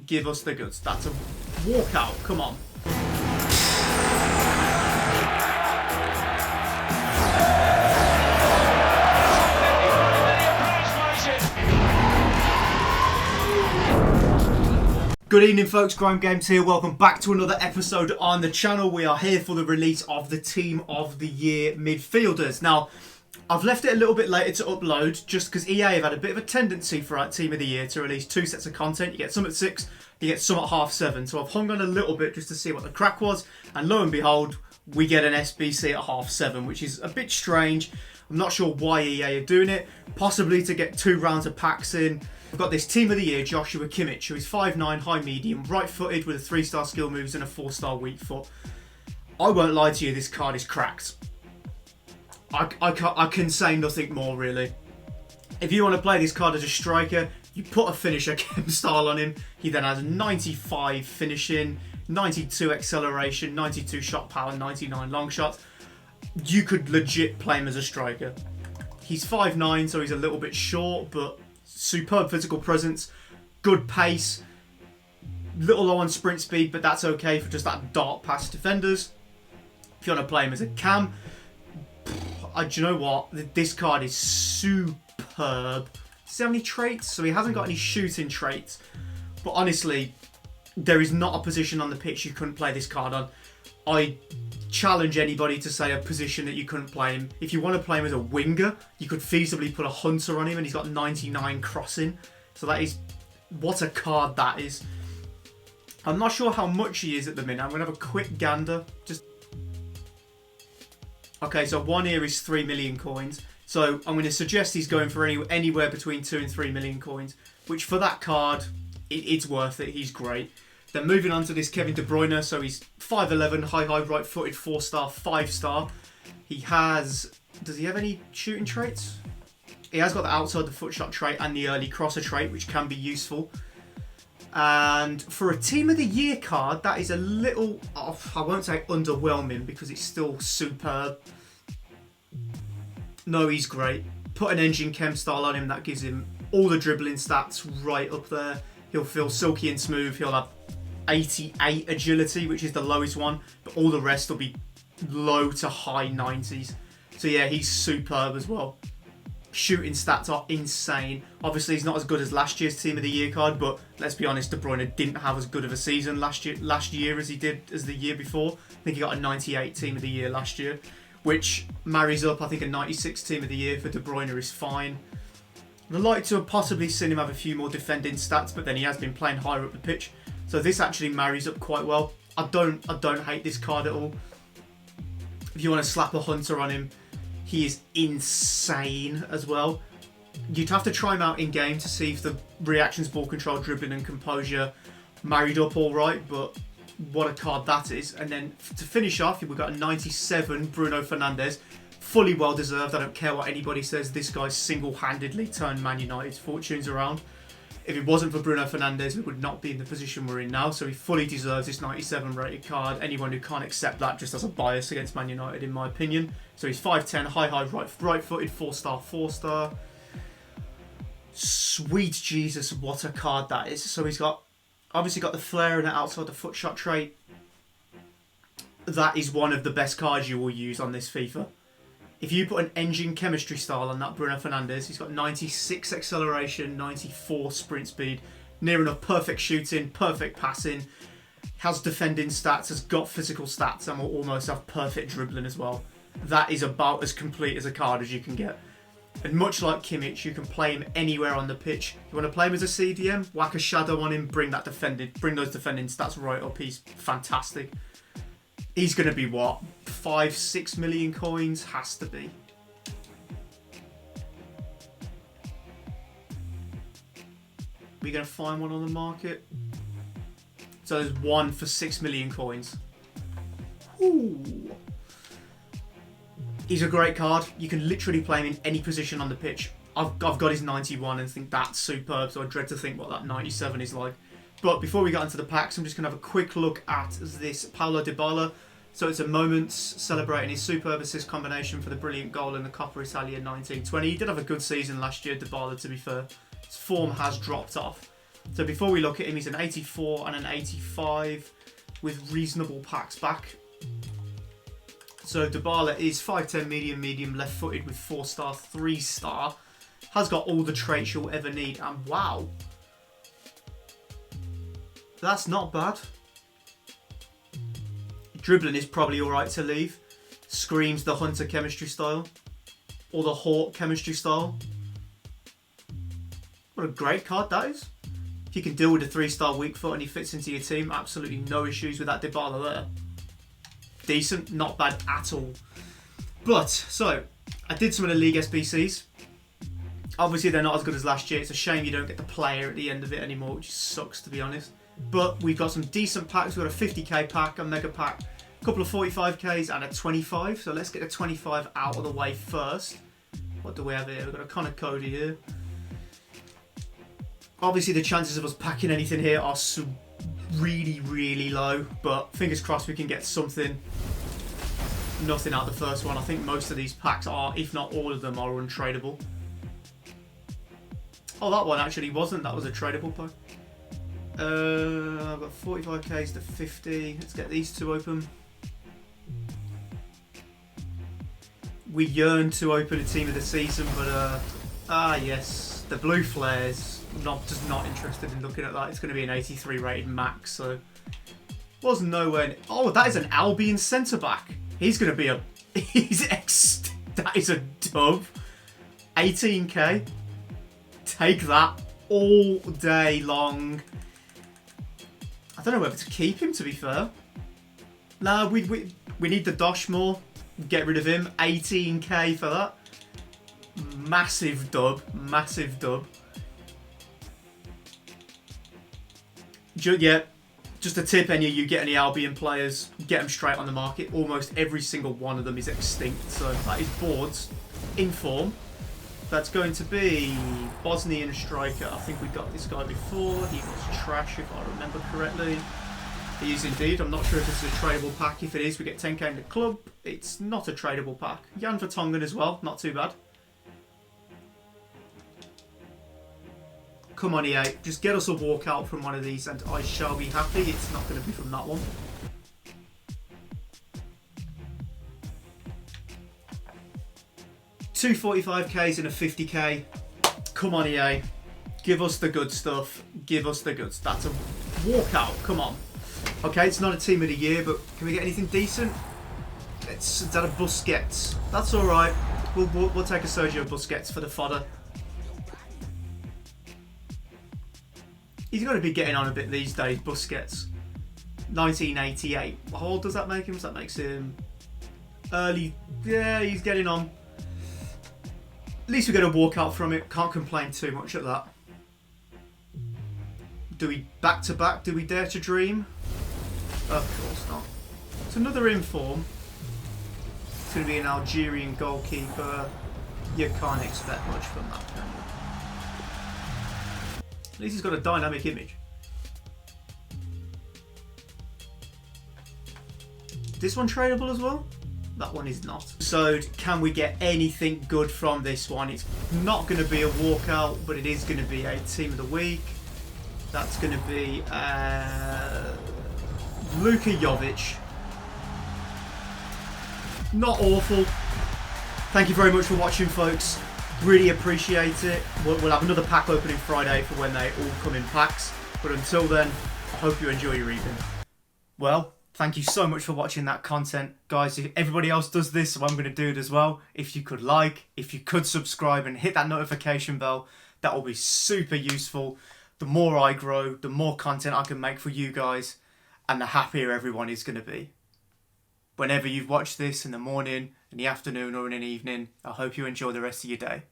Give us the goods. That's a walkout. Come on. Good evening, folks. Grime Games here. Welcome back to another episode on the channel. We are here for the release of the Team of the Year midfielders. Now, I've left it a little bit later to upload just because EA have had a bit of a tendency for our Team of the Year to release two sets of content. You get some at 6, you get some at 7:30. So I've hung on a little bit just to see what the crack was. And lo and behold, we get an SBC at 7:30, which is a bit strange. I'm not sure why EA are doing it. Possibly to get 2 rounds of packs in. We've got this Team of the Year, Joshua Kimmich, who is 5'9", high medium, right-footed with a 3-star skill moves and a 4-star weak foot. I won't lie to you, this card is cracked. I can say nothing more, really. If you want to play this card as a striker, you put a finisher chem style on him. He then has 95 finishing, 92 acceleration, 92 shot power, 99 long shots. You could legit play him as a striker. He's 5'9", so he's a little bit short, but superb physical presence, good pace, little low on sprint speed, but that's okay for just that dart past defenders. If you want to play him as a cam, do you know what? This card is superb. Does he have any traits? So he hasn't got any shooting traits. But honestly, there is not a position on the pitch you couldn't play this card on. I challenge anybody to say a position that you couldn't play him. If you want to play him as a winger, you could feasibly put a hunter on him, and he's got 99 crossing. So that is, what a card that is. I'm not sure how much he is at the minute. I'm going to have a quick gander. Okay, so one here is 3 million coins. So I'm going to suggest he's going for anywhere between 2 and 3 million coins, which for that card, it's worth it. He's great. Then moving on to this Kevin De Bruyne. So he's 5'11", high, right-footed, 4-star, 5-star. He has... Does he have any shooting traits? He has got the outside the foot shot trait and the early crosser trait, which can be useful. And for a Team of the Year card, that is a little... I won't say underwhelming because it's still superb. No, he's great. Put an engine chem style on him. That gives him all the dribbling stats right up there. He'll feel silky and smooth. He'll have 88 agility, which is the lowest one, but all the rest will be low to high 90s. So yeah, he's superb as well. Shooting stats are insane. Obviously, he's not as good as last year's Team of the Year card, but let's be honest, De Bruyne didn't have as good of a season last year as he did as the year before. I think he got a 98 Team of the Year last year, which marries up. I think a 96 Team of the Year for De Bruyne is fine. I'd like to have possibly seen him have a few more defending stats, but then he has been playing higher up the pitch. So this actually marries up quite well. I don't hate this card at all. If you want to slap a hunter on him, he is insane as well. You'd have to try him out in game to see if the reactions, ball control, dribbling and composure married up all right, but what a card that is. And then to finish off, we've got a 97 Bruno Fernandes. Fully well deserved. I don't care what anybody says. This guy single-handedly turned Man United's fortunes around. If it wasn't for Bruno Fernandes, we would not be in the position we're in now. So he fully deserves this 97 rated card. Anyone who can't accept that just has a bias against Man United, in my opinion. So he's 5'10", high, right-footed, 4-star, 4-star. Sweet Jesus, what a card that is. So he's got, obviously got the flair and the outside the foot shot trait. That is one of the best cards you will use on this FIFA. If you put an engine chemistry style on that Bruno Fernandes, he's got 96 acceleration, 94 sprint speed, near enough perfect shooting, perfect passing, has defending stats, has got physical stats, and will almost have perfect dribbling as well. That is about as complete as a card as you can get. And much like Kimmich, you can play him anywhere on the pitch. You want to play him as a CDM, whack a shadow on him, bring those defending stats right up. He's fantastic. He's going to be what? 5-6 million coins? Has to be. We're going to find one on the market. So there's one for 6 million coins. Ooh. He's a great card. You can literally play him in any position on the pitch. I've got his 91 and think that's superb, so I dread to think what that 97 is like. But before we get into the packs, I'm just going to have a quick look at this Paulo Dybala. So it's a Moments celebrating his superb assist combination for the brilliant goal in the Coppa Italia 1920. He did have a good season last year, Dybala, to be fair. His form has dropped off. So before we look at him, he's an 84 and an 85 with reasonable packs back. So Dybala is 5'10", medium, left-footed with 4-star, 3-star. Has got all the traits you'll ever need. And wow, that's not bad. Dribbling is probably alright to leave. Screams the Hunter chemistry style. Or the Hawk chemistry style. What a great card that is. If you can deal with a 3-star weak foot and he fits into your team, absolutely no issues with that Dybala there. Decent, not bad at all. But, so, I did some of the League SBCs. Obviously they're not as good as last year. It's a shame you don't get the player at the end of it anymore, which sucks to be honest. But we've got some decent packs. We've got a 50k pack, a mega pack, a couple of 45ks and a 25. So let's get the 25 out of the way first. What do we have here? We've got a Connor Cody here. Obviously the chances of us packing anything here are really, really low. But fingers crossed we can get something. Nothing out of the first one. I think most of these packs are, if not all of them, are untradeable. Oh, that one actually wasn't. That was a tradable pack. I've got 45ks to 50. Let's get these two open. We yearn to open a team of the season, but yes, the blue flares. Just not interested in looking at that. It's going to be an 83 rated max, so was nowhere. Oh, that is an Albion centre back. He's going to be a. That is a dub. 18k. Take that all day long. I don't know whether to keep him, to be fair. No, we need the Dosh more. Get rid of him. 18k for that. Massive dub. Massive dub. Yeah, just a tip, any of you get any Albion players, get them straight on the market. Almost every single one of them is extinct. So that is boards in form. That's going to be Bosnian striker. I think we got this guy before. He was trash, if I remember correctly. He is indeed. I'm not sure if this is a tradable pack. If it is, we get 10k in the club. It's not a tradable pack. Jan Vertonghen as well. Not too bad. Come on, EA. Just get us a walkout from one of these and I shall be happy. It's not going to be from that one. Two 45ks and a 50k. Come on, EA. Give us the good stuff. Give us the goods. That's a walkout. Come on. Okay, it's not a team of the year, but can we get anything decent? Is that a Busquets? That's all right. We'll take a Sergio Busquets for the fodder. He's got to be getting on a bit these days, Busquets. 1988. How old does that make him? That makes him early. Yeah, he's getting on. At least we get a walkout from it. Can't complain too much at that. Do we back to back? Do we dare to dream? Of course not. It's another inform. It's going to be an Algerian goalkeeper. You can't expect much from that, can you? At least he's got a dynamic image. This one tradable as well? That one is not. So can we get anything good from this one? It's not going to be a walkout, but it is going to be a team of the week. That's going to be Luka Jovic. Not awful. Thank you very much for watching, folks. Really appreciate it. We'll have another pack opening Friday for when they all come in packs. But until then, I hope you enjoy your evening. Well, thank you so much for watching that content. Guys, if everybody else does this, so I'm going to do it as well. If you could like, if you could subscribe and hit that notification bell, that will be super useful. The more I grow, the more content I can make for you guys, and the happier everyone is going to be. Whenever you've watched this in the morning, in the afternoon or in an evening, I hope you enjoy the rest of your day.